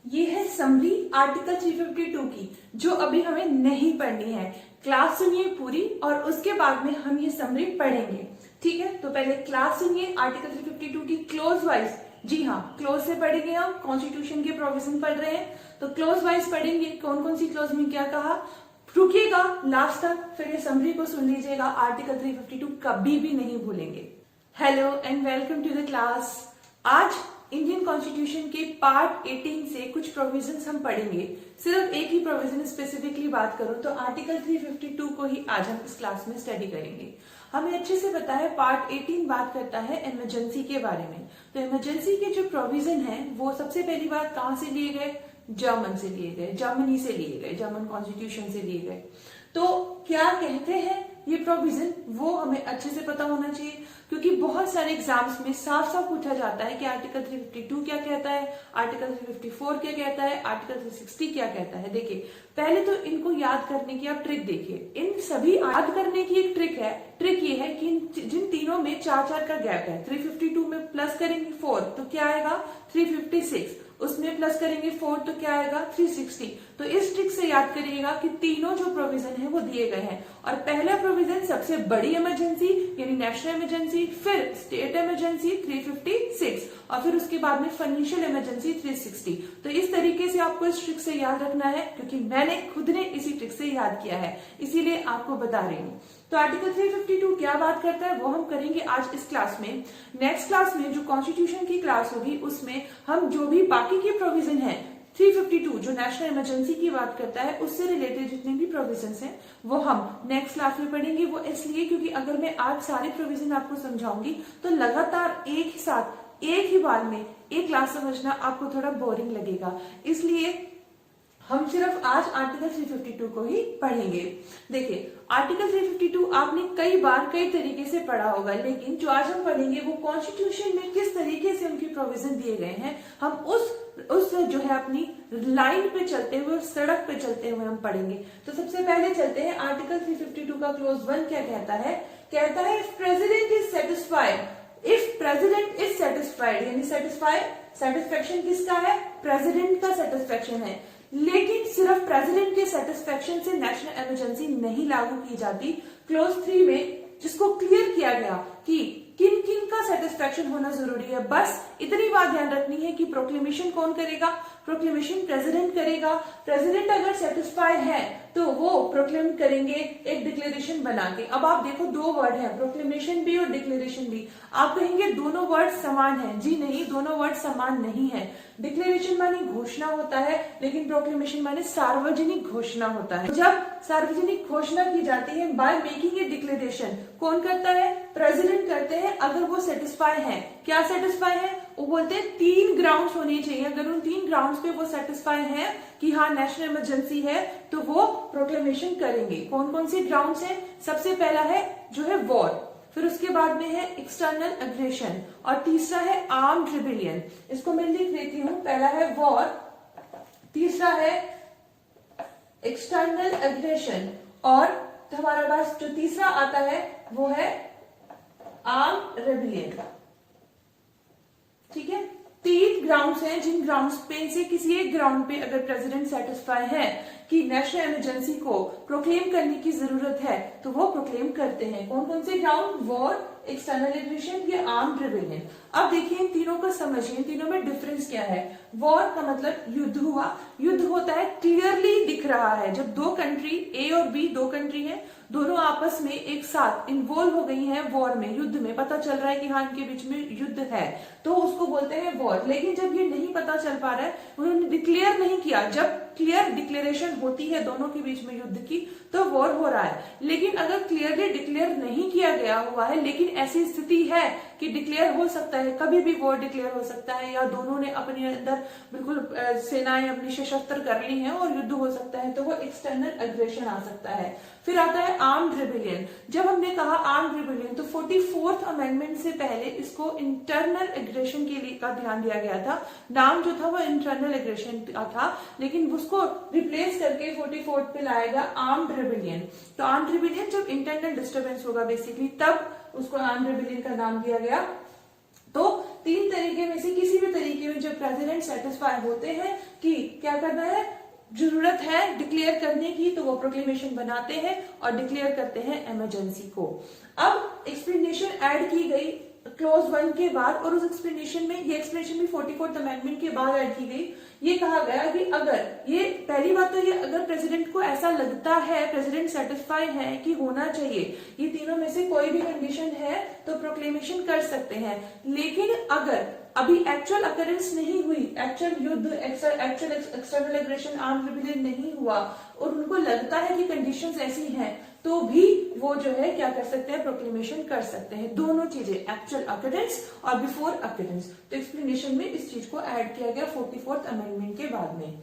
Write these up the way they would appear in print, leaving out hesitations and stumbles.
ये है summary article 352 की, जो अभी हमें नहीं पढ़नी है। क्लास सुनिए पूरी और उसके बाद में हम ये समरी पढ़ेंगे, ठीक है। तो पहले क्लास सुनिए आर्टिकल 352 की क्लोज वाइज। जी हाँ, क्लोज से पढ़ेंगे हम, कॉन्स्टिट्यूशन के प्रोविजन पढ़ रहे हैं तो क्लोज वाइज पढ़ेंगे कौन कौन सी क्लोज में क्या कहा। रुकिएगा लास्ट तक, फिर ये समरी को सुन लीजिएगा। आर्टिकल 352 कभी भी नहीं भूलेंगे। Hello and welcome to the class. आज इंडियन कॉन्स्टिट्यूशन के पार्ट 18 से कुछ प्रोविजंस हम पढ़ेंगे। सिर्फ एक ही प्रोविजन स्पेसिफिकली बात करूं तो आर्टिकल 352 को ही आज हम इस क्लास में स्टडी करेंगे। हमें अच्छे से पता है पार्ट 18 बात करता है इमरजेंसी के बारे में। तो इमरजेंसी के जो प्रोविजन है वो सबसे पहली बात कहां से लिए गए? जर्मन से लिए गए, जर्मनी से लिए गए, जर्मन कॉन्स्टिट्यूशन से लिए गए। तो क्या कहते हैं ये प्रोविजन, वो हमें अच्छे से पता होना चाहिए, क्योंकि बहुत सारे एग्जाम्स में साफ साफ पूछा जाता है कि आर्टिकल 352 क्या कहता है, आर्टिकल 354 क्या कहता है, आर्टिकल 360 क्या कहता है। देखिए, पहले तो इनको याद करने की आप ट्रिक देखिए। इन सभी याद करने की एक ट्रिक है। ट्रिक ये है कि जिन तीनों में 4-4 का गैप है, 352 में प्लस करेंगे 4 तो क्या आएगा 356, उसमें प्लस करेंगे 4 तो क्या आएगा 360। तो इस ट्रिक से याद करिएगा कि तीनों जो प्रोविजन है वो दिए गए हैं। और पहला प्रोविजन सबसे बड़ी इमरजेंसी यानी नेशनल इमरजेंसी, फिर स्टेट इमरजेंसी 356 और फिर उसके बाद में फाइनेंशियल इमरजेंसी 360। तो इस तरीके से आपको इस ट्रिक से याद रखना है, क्योंकि मैंने खुद ने इसी ट्रिक से याद किया है, इसीलिए आपको बता रही हूँ। तो आर्टिकल 352 क्या बात करता है वो हम करेंगे आज इस क्लास में। नेक्स्ट क्लास में जो कॉन्स्टिट्यूशन की क्लास होगी उसमें हम जो भी बाकी के प्रोविजन है 352 जो नेशनल इमरजेंसी की बात करता है उससे रिलेटेड जितने भी प्रोविजंस हैं वो हम नेक्स्ट क्लास में पढ़ेंगे। वो इसलिए क्योंकि अगर मैं आज सारे प्रोविजन आपको समझाऊंगी तो लगातार एक ही साथ एक ही बार में एक क्लास समझना आपको थोड़ा बोरिंग लगेगा, इसलिए हम सिर्फ आज आर्टिकल 352 को ही पढ़ेंगे। देखिए, आर्टिकल 352 आपने कई बार कई तरीके से पढ़ा होगा, लेकिन जो आज हम पढ़ेंगे वो कॉन्स्टिट्यूशन में किस तरीके से उनके प्रोविजन दिए गए हैं, हम उस जो है अपनी लाइन पे चलते हुए, सड़क पे चलते हुए हम पढ़ेंगे। तो सबसे पहले चलते हैं आर्टिकल 352 का क्लोज 1 क्या कहता है। कहता है if president is satisfied, if president is satisfied यानी सेटिस्फैक्शन किसका है? प्रेसिडेंट का सेटिस्फैक्शन है। लेकिन सिर्फ प्रेसिडेंट के सेटिस्फैक्शन से नेशनल इमरजेंसी नहीं लागू की जाती। क्लोज 3 में जिसको क्लियर किया गया कि किन किन का सेटिस्फैक्शन होना जरूरी है, बस इतनी बात ध्यान रखनी है कि प्रोक्लेमेशन कौन करेगा? प्रोक्लेमेशन प्रेसिडेंट करेगा। प्रेसिडेंट अगर सेटिस्फाई है तो वो प्रोक्लेम करेंगे एक डिक्लेरेशन बना के। अब आप देखो, दो वर्ड है, प्रोक्लेमेशन भी और डिक्लेरेशन भी। आप कहेंगे दोनों वर्ड समान है, जी नहीं, दोनों वर्ड समान नहीं है। डिक्लेरेशन माने घोषणा होता है, लेकिन प्रोक्लेमेशन माने सार्वजनिक घोषणा होता है। जब सार्वजनिक घोषणा की जाती है बाय मेकिंग ए डिक्लेरेशन, कौन करता है? प्रेसिडेंट करते हैं। अगर वो सेटिस्फाई है, क्या सेटिस्फाई है? वो बोलते हैं 3 ग्राउंड्स होने चाहिए। अगर उन 3 ग्राउंड्स पे वो सेटिस्फाई है कि हाँ नेशनल इमरजेंसी है तो वो प्रोक्लेमेशन करेंगे। कौन कौन से ग्राउंड्स हैं? सबसे पहला है जो है वॉर, फिर उसके बाद में है एक्सटर्नल अग्रेशन और तीसरा है आर्म्ड रिबेलियन। इसको मैं लिख देती हूं। पहला है वॉर, तीसरा है एक्सटर्नल अग्रेशन और हमारे पास जो तीसरा आता है वो है आर्म्ड रिबेलियन। ठीक है, 3 ग्राउंड्स हैं जिन ग्राउंड्स पे से किसी एक ग्राउंड पे अगर प्रेसिडेंट सेटिस्फाई है कि नेशनल इमरजेंसी को प्रोक्लेम करने की जरूरत है तो वो प्रोक्लेम करते हैं। कौन कौन से ग्राउंड? वॉर, एक्सटर्नल एग्रेशन या आर्म्ड रिबेलियन। अब देखिए इन तीनों को समझिए, इन तीनों में डिफरेंस क्या है। वॉर का मतलब युद्ध हुआ, युद्ध होता है क्लियरली दिख रहा है जब दो कंट्री ए और बी, दो कंट्री है, दोनों आपस में एक साथ इन्वॉल्व हो गई हैं वॉर में, युद्ध में, पता चल रहा है कि हाँ इनके बीच में युद्ध है, तो उसको बोलते हैं वॉर। लेकिन जब ये नहीं पता चल पा रहा है, उन्होंने डिक्लेयर नहीं किया, जब क्लियर डिक्लेरेशन होती है दोनों के बीच में युद्ध की तो वॉर हो रहा है। लेकिन अगर क्लियरली डिक्लेयर नहीं किया गया हुआ है, लेकिन ऐसी स्थिति है कि डिक्लेयर हो सकता है, कभी भी वॉर डिक्लेयर हो सकता है, या दोनों ने अपने अंदर बिल्कुल सेनाएं अपनी सशस्त्र कर ली हैं और युद्ध हो सकता है, तो वो एक्सटर्नल अग्रेशन आ सकता है। फिर आता है आर्म्ड रिबेलियन। जब हमने कहा आर्म्ड रिबेलियन तो 44th अमेंडमेंट से पहले इसको इंटरनल एग्रेशन के लिए का ध्यान दिया गया था। नाम जो था वो इंटरनल एग्रेशन का था, लेकिन उसको रिप्लेस करके 44th पे लाया गया आर्म्ड रिबेलियन। तो आर्म्ड रिबेलियन जब इंटरनल डिस्टर्बेंस होगा बेसिकली, तब उसको आर्म्ड रिबेलियन का नाम दिया गया। तो तीन तरीके में से किसी भी तरीके में जब प्रेसिडेंट सेटिस्फाई होते हैं कि क्या करना है, जरूरत है डिक्लेयर करने की, तो वो प्रोक्लेमेशन बनाते हैं और डिक्लेयर करते हैं इमरजेंसी को। अब एक्सप्लेनेशन ऐड की गई क्लॉज 1 के बाद, और उस एक्सप्लेनेशन में ये एक्सप्लेनेशन भी 44th अमेंडमेंट के बाद ऐड की गई। ये कहा गया कि अगर ये पहली बात तो ये, अगर प्रेसिडेंट को ऐसा लगता है, प्रेसिडेंट सेटिस्फाई है कि होना चाहिए, ये तीनों में से कोई भी कंडीशन है तो प्रोक्लेमेशन कर सकते हैं। लेकिन अगर अभी एक्चुअल अकरेंस नहीं हुई, एक्चुअल युद्ध, actual external aggression, arm rebellion नहीं हुआ, और उनको लगता है कि कंडीशंस ऐसी हैं, तो भी वो जो है क्या कर सकते हैं, प्रोक्लेमेशन कर सकते हैं। दोनों चीजें, एक्चुअल अकरेंस और बिफोर अकरेंस। तो एक्सप्लेनेशन में इस चीज को ऐड किया गया 44th अमेंडमेंट के बाद में।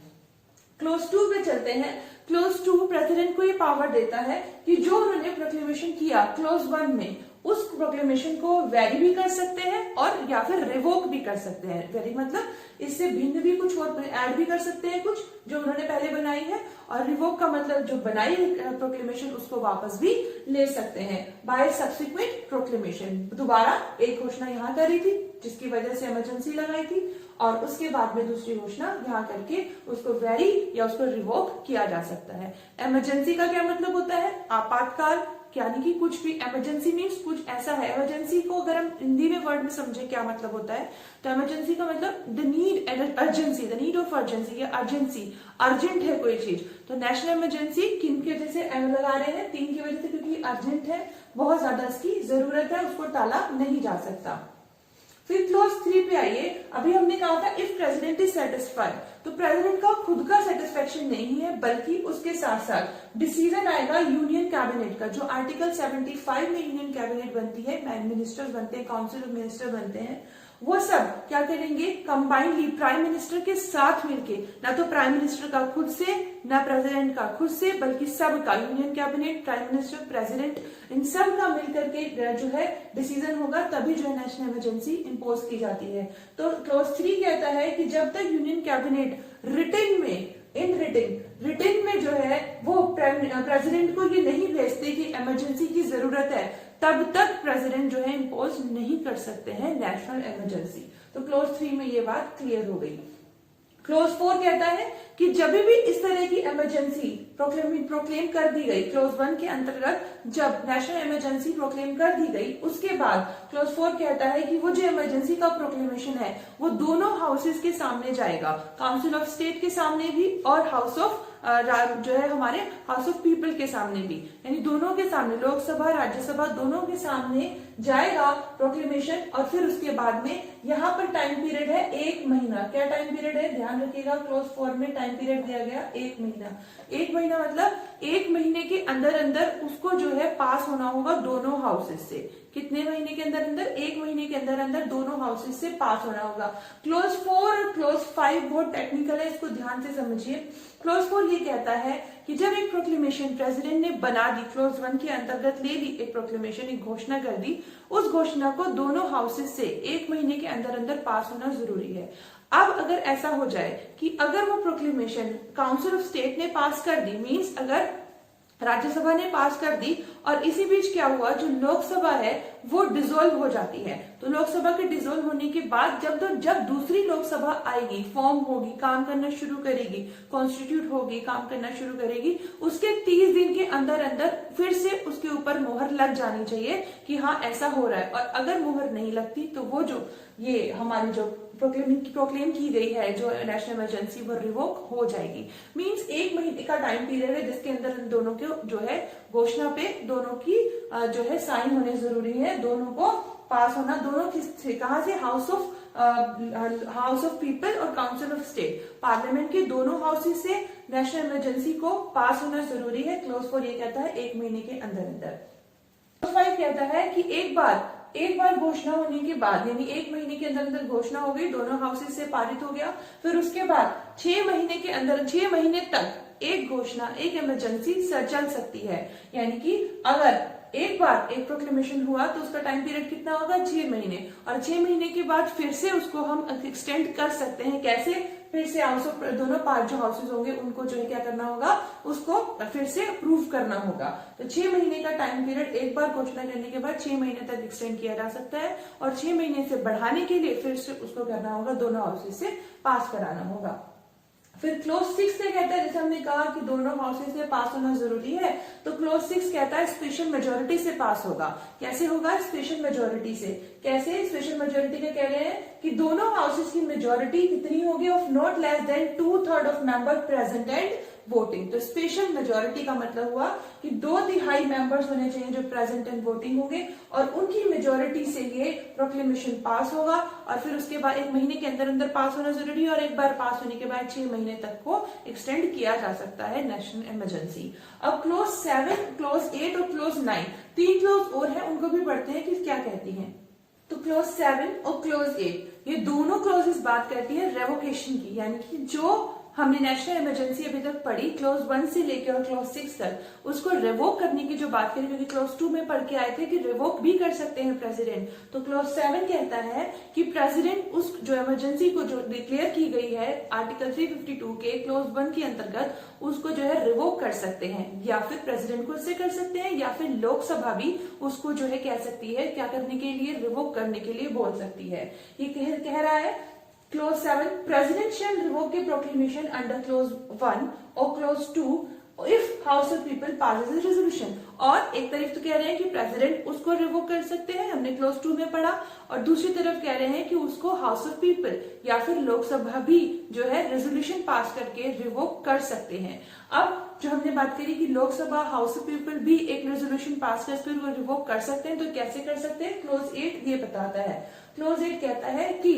क्लोज 2 पे चलते हैं। क्लोज 2 प्रेसिडेंट को ये पावर देता है कि जो उन्होंने प्रोक्लेमेशन किया क्लोज 1 में, उस प्रोक्लेमेशन को वेरी भी कर सकते हैं और या फिर रिवोक भी कर सकते हैं। वेरी मतलब इससे भिन्न भी कुछ और ऐड भी कर सकते हैं, कुछ जो उन्होंने पहले बनाई है, और रिवोक का मतलब जो बनाई प्रोक्लेमेशन उसको वापस भी ले सकते हैं बाय सब्सिक्वेंट प्रोक्लेमेशन। दोबारा एक घोषणा यहाँ करी थी जिसकी वजह से इमरजेंसी लगाई थी, और उसके बाद में दूसरी घोषणा यहाँ करके उसको वेरी या उसको रिवोक किया जा सकता है। इमरजेंसी का क्या मतलब होता है, आपातकाल, यानी कि कुछ भी इमरजेंसी मीन्स कुछ ऐसा है। इमरजेंसी को अगर हम हिंदी में वर्ड में समझे क्या मतलब होता है, तो इमरजेंसी का मतलब the need, urgency, the need of urgency, या अर्जेंसी, अर्जेंट है कोई चीज। तो नेशनल इमरजेंसी किन की वजह से एम लगा रहे हैं, 3 की वजह से, क्योंकि अर्जेंट है, बहुत ज्यादा इसकी जरूरत है, उसको टाला नहीं जा सकता। फिर क्लोज 3 पे आइए। अभी हमने कहा था इफ प्रेसिडेंट इज सेटिस्फाइड, तो प्रेसिडेंट का खुद का सेटिस्फेक्शन नहीं है, बल्कि उसके साथ साथ डिसीजन आएगा यूनियन कैबिनेट का। जो आर्टिकल 75 में यूनियन कैबिनेट बनती है, मिनिस्टर्स बनते हैं, काउंसिल ऑफ मिनिस्टर बनते हैं, वो सब क्या करेंगे, कंबाइंडली प्राइम मिनिस्टर के साथ मिलके, ना तो प्राइम मिनिस्टर का खुद से, ना प्रेसिडेंट का खुद से, बल्कि सबका, union cabinet, prime minister, president, इन सब का मिलकर के जो है डिसीजन होगा, तभी जो है नेशनल इमरजेंसी इंपोज की जाती है। तो क्लॉज 3 कहता है कि जब तक यूनियन कैबिनेट रिटन में, रिटन में जो है वो प्रेसिडेंट को ये नहीं भेजते कि इमरजेंसी की जरूरत है, तब तक प्रेसिडेंट जो है इंपोज नहीं कर सकते हैं नेशनल इमरजेंसी। तो क्लोज 3 में ये बात क्लियर हो गई। क्लोज 4 कहता है कि जब भी इस तरह की इमरजेंसी प्रोक्लेम कर दी गई, क्लोज 1 के अंतर्गत जब नेशनल इमरजेंसी प्रोक्लेम कर दी गई, उसके बाद क्लोज 4 कहता है कि वो जो इमरजेंसी का प्रोक्लेमेशन है वो दोनों हाउसेस के सामने जाएगा, काउंसिल ऑफ स्टेट के सामने भी और हाउस ऑफ जो है हमारे हाउस ऑफ पीपल के सामने भी, यानी दोनों के सामने, लोकसभा राज्यसभा दोनों के सामने जाएगा प्रोक्लेमेशन। और फिर उसके बाद में यहाँ पर टाइम पीरियड है 1 महीना। क्या टाइम पीरियड है, ध्यान रखिएगा, क्लोज 4 में टाइम पीरियड दिया गया 1 महीना। 1 महीना मतलब 1 महीने के अंदर अंदर उसको जो है पास होना होगा दोनों हाउसेस से। कितने महीने के अंदर अंदर, 1 महीने के अंदर अंदर दोनों हाउसेस से पास होना होगा। क्लोज 4 और क्लोज 5 बहुत टेक्निकल है, इसको ध्यान से समझिए। क्लोज 4 ये कहता है कि जब एक प्रोक्लेमेशन प्रेसिडेंट ने बना दी, क्लोज 1 के अंतर्गत ले ली एक प्रोक्लेमेशन, एक घोषणा कर दी, उस घोषणा को दोनों हाउसेस से 1 महीने के अंदर अंदर पास होना जरूरी है। अब अगर ऐसा हो जाए कि अगर वो प्रोक्लेमेशन काउंसिल ऑफ स्टेट ने पास कर दी, मींस अगर राज्यसभा ने पास कर दी और इसी बीच क्या हुआ, जो लोकसभा है वो डिसॉल्व हो जाती है, तो लोकसभा के डिसॉल्व होने के बाद जब दूसरी लोकसभा आएगी, फॉर्म होगी, काम करना शुरू करेगी, कॉन्स्टिट्यूट होगी, काम करना शुरू करेगी, उसके 30 दिन के अंदर अंदर फिर से उसके ऊपर मोहर लग जानी चाहिए कि हाँ ऐसा हो रहा है। और अगर मोहर नहीं लगती तो वो जो ये हमारी जो प्रोक्लेम की गई है जो नेशनल इमरजेंसी, वो रिवोक हो जाएगी। मींस 1 महीने का टाइम पीरियड है जिसके अंदर दोनों के जो है घोषणा पे दोनों की जो है साइन होने जरूरी है, दोनों को पास होना, दोनों से कहां से, हाउस ऑफ पीपल और काउंसिल ऑफ स्टेट, पार्लियामेंट के दोनों हाउसेस से नेशनल इमरजेंसी को पास होना जरूरी है। क्लोज 4 ये कहता है 1 महीने के अंदर अंदर। क्लोज 5 कहता है कि एक बार घोषणा होने के बाद, यानी 1 महीने के अंदर अंदर घोषणा हो गई, दोनों हाउसेस से पारित हो गया, फिर उसके बाद 6 महीने के अंदर, 6 महीने तक एक घोषणा, एक इमरजेंसी चल सकती है। यानी कि अगर एक बार एक प्रोक्लेमेशन हुआ तो उसका टाइम पीरियड कितना होगा, 6 महीने, और 6 महीने के बाद फिर से उसको हम एक्सटेंड कर सकते हैं। कैसे, फिर से हाउस ऑफ दोनों पार्ट जो हाउसेज होंगे उनको जो है क्या करना होगा, उसको फिर से अप्रूव करना होगा। तो 6 महीने का टाइम पीरियड एक बार घोषणा करने के बाद 6 महीने तक एक्सटेंड किया जा सकता है, और 6 महीने से बढ़ाने के लिए फिर से उसको करना होगा, दोनों हाउसेज से पास कराना होगा। फिर क्लोज 6 से कहता है, जैसे हमने कहा कि दोनों हाउसेज से पास होना जरूरी है, तो क्लोज 6 कहता है स्पेशल मेजोरिटी से पास होगा। कैसे होगा? स्पेशल मेजोरिटी से। कैसे स्पेशल मेजोरिटी का कह रहे हैं कि दोनों हाउसेज की मेजोरिटी कितनी होगी, of not less then 2/3 of member present and voting. तो स्पेशल मेजोरिटी का मतलब हुआ कि 2/3 मेंबर्स होने चाहिए जो प्रेजेंट एंड वोटिंग होंगे, और उनकी मेजोरिटी से ये प्रोक्लेमेशन पास होगा, और फिर उसके बाद 1 महीने के अंदर अंदर पास होना जरूरी है, और एक बार पास होने के बाद 6 महीने तक को एक्सटेंड किया जा सकता है नेशनल इमरजेंसी। अब क्लोज 7, क्लोज 8 और क्लोज 9, 3 क्लोज और है, उनको भी पढ़ते हैं कि क्या कहती हैं। तो क्लोज 7 और क्लोज 8 ये दोनों क्लोजेस बात करती है रेवोकेशन की, यानी कि जो हमने नेशनल इमरजेंसी अभी तक पढ़ी क्लोज 1 से लेकर और क्लोज 6 तक, उसको रिवोक करने की जो बात करी, क्योंकि क्लोज 2 में पढ़ के आए थे कि रिवोक भी कर सकते हैं प्रेसिडेंट। तो क्लोज 7 कहता है कि प्रेसिडेंट उस जो इमरजेंसी को जो डिक्लेयर की गई है आर्टिकल 352 के क्लोज 1 के अंतर्गत, उसको जो है रिवोक कर सकते हैं, या फिर प्रेसिडेंट खुद से कर सकते हैं, या फिर लोकसभा भी उसको जो है कह सकती है, क्या करने के लिए, रिवोक करने के लिए बोल सकती है। ये कह रहा है क्लोज 7, प्रेसिडेंट शैल रिवोक ए प्रोक्लेमेशन अंडर क्लोज 1 और close 2 if house of people passes A resolution. और एक तरफ तो कह रहे हैं कि प्रेसिडेंट उसको रिवोक कर सकते हैं, हमने क्लोज 2 में पढ़ा, और दूसरी तरफ कह रहे हैं कि उसको हाउस ऑफ पीपल या फिर लोकसभा भी जो है रेजोल्यूशन पास करके रिवोक कर सकते हैं। अब जो हमने बात करी कि लोकसभा, हाउस ऑफ पीपल भी एक रेजोल्यूशन पास करके वो रिवोक कर सकते हैं, तो कैसे कर सकते हैं? क्लोज 8 ये बताता है। क्लोज 8 कहता है कि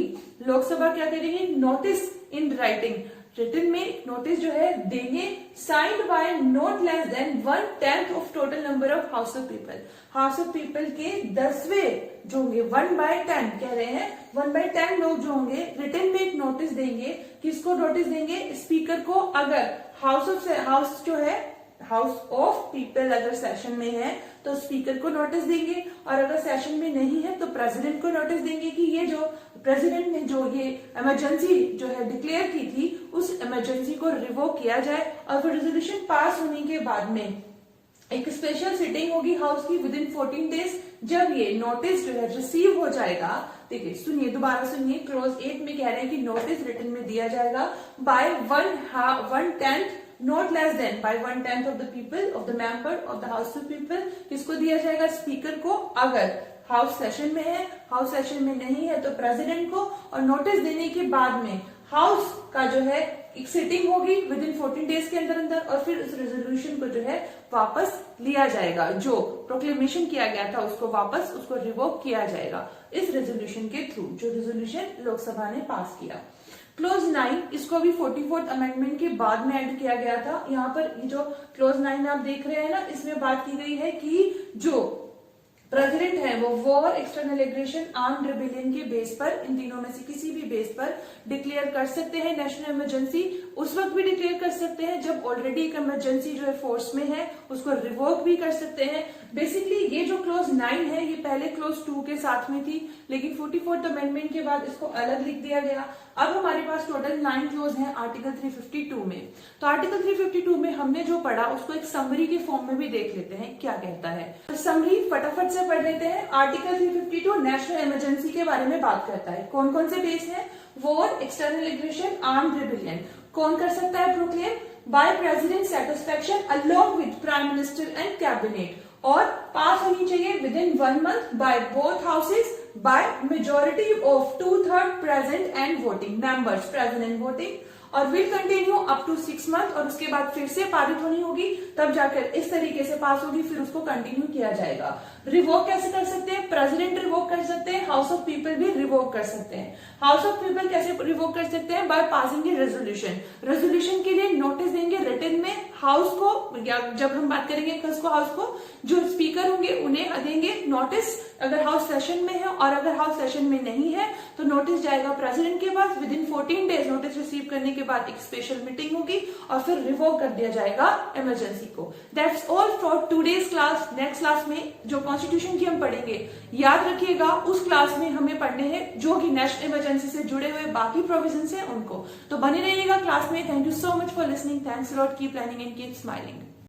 लोकसभा क्या करेगी, नोटिस इन राइटिंग, रिटन में नोटिस जो है देंगे, signed by not less then 1/10 of total number of house of people. House of people के 10वें जो होंगे 1/10 कह रहे हैं, 1/10 लोग जो होंगे रिटन में एक नोटिस देंगे। किसको नोटिस देंगे? स्पीकर को। अगर हाउस जो है हाउस ऑफ पीपल अगर सेशन में है तो स्पीकर को नोटिस देंगे, और अगर सेशन में नहीं है तो प्रेसिडेंट को नोटिस देंगे कि ये जो प्रेसिडेंट ने जो ये इमरजेंसी जो है डिक्लेयर की थी, उस इमरजेंसी को रिवोक किया जाए। और फिर रेजोल्यूशन पास होने के बाद में एक स्पेशल सिटिंग होगी हाउस की विद इन 14 डेज। जब ये नोटिस जो है रिसीव हो जाएगा, देखिए सुनिए, दोबारा सुनिए, क्लोज 8 में कह रहे हैं कि नोटिस रिटन में दिया जाएगा by 1/10 not less than by 1/10 of the people of the member of the house of people. किसको दिया जाएगा? स्पीकर को। अगर हाउस सेशन में है, हाउस सेशन में नहीं है तो प्रेसिडेंट को। और नोटिस देने के बाद में हाउस का जो है एक सिटिंग होगी विद इन 14 डेज के अंदर अंदर, और फिर उस रेजोल्यूशन को जो है वापस लिया जाएगा, जो प्रोक्लेमेशन किया गया था उसको वापस उसको रिवोक किया जाएगा इस रेजोल्यूशन के थ्रू, जो रेजोल्यूशन लोकसभा ने पास किया। क्लोज 9 इसको भी 44th अमेंडमेंट के बाद में ऐड किया गया था। यहाँ पर जो क्लोज 9 आप देख रहे हैं ना, इसमें बात की गई है कि जो प्रेसिडेंट है वो war, external aggression, armed rebellion के बेस पर, इन तीनों में से किसी भी बेस पर डिक्लेयर कर सकते हैं नेशनल इमरजेंसी। उस वक्त भी डिक्लेयर कर सकते हैं जब ऑलरेडी एक इमरजेंसी जो है फोर्स में है, उसको रिवोक भी कर सकते हैं। बेसिकली ये जो क्लोज 9 है ये पहले क्लोज 2 के साथ में थी, लेकिन 44th अमेंडमेंट के बाद इसको अलग लिख दिया गया। अब हमारे पास टोटल 9 क्लोज हैं आर्टिकल 352 में। तो आर्टिकल 352 में हमने जो पढ़ा उसको एक समरी के फॉर्म में भी देख लेते हैं क्या कहता है। तो समरी फटाफट से पढ़ लेते हैं। आर्टिकल 352 नेशनल इमरजेंसी के बारे में बात करता है। कौन कौन से बेस हैं? War, external aggression, armed rebellion. कौन कर सकता है proclaim? By president satisfaction along with prime minister and cabinet, और पास होनी चाहिए within 1 month by both houses by majority of 2/3 present and voting members present and voting, और will continue up to 6 month, और उसके बाद फिर से पारित होनी होगी, तब जाकर इस तरीके से पास होगी, फिर उसको कंटिन्यू किया जाएगा। रिवोक कैसे कर सकते हैं? प्रेसिडेंट रिवोक कर सकते हैं, हाउस ऑफ पीपल भी रिवोक कर सकते हैं। हाउस ऑफ पीपल कैसे रिवोक कर सकते हैं? By passing A resolution. Resolution के लिए नोटिस देंगे रिटन में हाउस को, या जब हम बात करेंगे किसको, हाउस को, जो स्पीकर होंगे उन्हें देंगे नोटिस अगर हाउस सेशन में है और अगर हाउस सेशन में नहीं है तो नोटिस जाएगा प्रेसिडेंट के पास। Within 14 days notice receive करने के बाद एक स्पेशल मीटिंग होगी और फिर रिवोक कर दिया जाएगा इमरजेंसी को। That's all for today's class. Next class में जो कॉन्स्टिट्यूशन की हम पढ़ेंगे, याद रखिएगा उस क्लास में हमें पढ़ने हैं जो कि नेशनल इमरजेंसी से जुड़े हुए बाकी प्रोविजन है उनको। तो बने रहिएगा क्लास में। Thank you so much for listening. Thanks a lot. Keep learning and keep smiling.